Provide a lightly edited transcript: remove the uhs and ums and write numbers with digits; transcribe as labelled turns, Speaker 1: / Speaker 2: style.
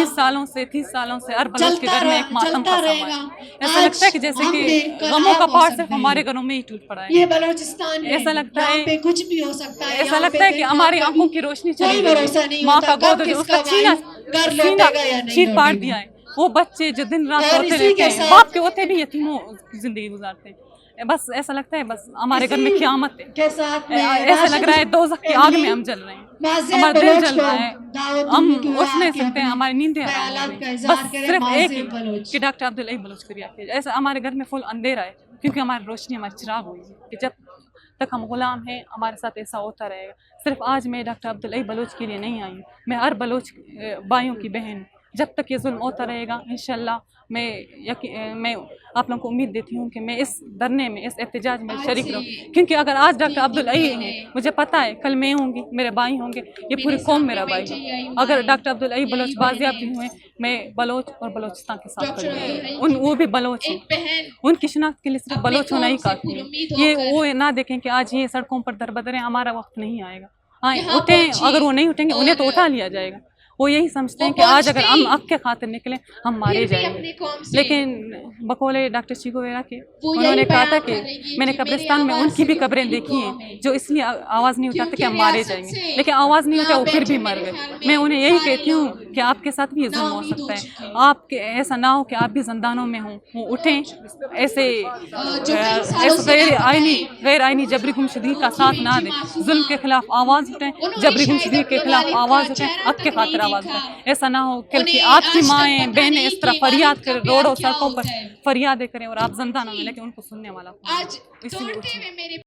Speaker 1: 20 सालों से 30 सालों से हर बलोच के घर में एक मातम का समय है। ऐसा लगता है कि जैसे कि गमों का पहाड़ सिर्फ हमारे घरों में ही टूट पड़ा है।
Speaker 2: ये बलोचिस्तान
Speaker 1: ऐसा लगता है,
Speaker 2: पे कुछ भी हो सकता है।
Speaker 1: ऐसा लगता है कि हमारी आंखों की रोशनी चली गई, माँ का गोद जो उसका सीना चीर पाट दिया है। वो बच्चे जो दिन रात रोते रहते हैं, बाप के होते भी यतीमों की जिंदगी गुजारते हैं। बस ऐसा लगता है बस हमारे घर में क़यामत है। ऐसा लग रहा है दोज़ख की आग में हम जल रहे हैं, हमारा दिल जल रहा है, हम उठ नहीं सकते हैं, हमारी नींदें हराम हो गई। बस सिर्फ एक ही कि डॉक्टर अब्दुल अई बलोच को रिहा किया जाए। ऐसा हमारे घर में फुल अंधेरा है क्योंकि हमारी रोशनी हमारी चिराग हुई है कि जब तक हम गुलाम हैं हमारे साथ ऐसा होता रहेगा। सिर्फ आज मैं डॉक्टर अब्दुल अई बलोच के लिए नहीं आई हूँ, मैं हर बलोच भाइयों की बहन। जब तक ये जुल्म होता रहेगा इंशाल्लाह मैं आप लोगों को उम्मीद देती हूँ कि मैं इस धरने में, इस एहतजाज में शरीक रहूँ। क्योंकि अगर आज डॉक्टर अब्दुल अई हैं, मुझे पता है कल मैं होंगी, मेरे भाई होंगे, ये पूरी कौम मेरा भाई है। अगर डॉक्टर अब्दुल अई बलोच बाजियाब भी हुए, मैं बलोच और बलोचिस्तान के साथ खड़ी हूँ। वो भी बलोच हैं, उनकी शिनाख्त के लिए सिर्फ बलोच होना ही काफ़ी है। ये वो ना देखें कि आज ये सड़कों पर दरबदर हैं, हमारा वक्त नहीं आएगा। हाँ उठें, अगर वो नहीं उठेंगे उन्हें तो उठा लिया जाएगा। वो यही समझते हैं कि आज अगर हम हक के खातिर निकले हम मारे जाएंगे। लेकिन बकौले डॉक्टर चीकू वगैरह के उन्होंने कहा था कि मैंने कब्रिस्तान में उनकी भी कब्रें देखी हैं जो इसलिए आवाज़ नहीं उठाते कि हम मारे जाएंगे, लेकिन आवाज़ नहीं उठा वो फिर भी मर गए। मैं उन्हें यही कहती हूँ कि आपके साथ भी ये जुल्म हो सकता है, आपके ऐसा ना हो कि आप भी जिंदानों में हों। उठें, ऐसे गैर आइनी जबरी गुमशुदगी का साथ ना दें, जुल्म के खिलाफ आवाज़ उठें, जबरी गुमशुदगी के खिलाफ आवाज़ उठें, हक के खातिर आवाज़ उठें। ऐसा ना हो कि आपकी माएँ बहनें इस तरह फरियाद करें, रोडों सड़कों पर फरियादें करें और आप जिंदानों में, लेकिन उनको सुनने वाला
Speaker 2: आज तोड़ते हुए मेरे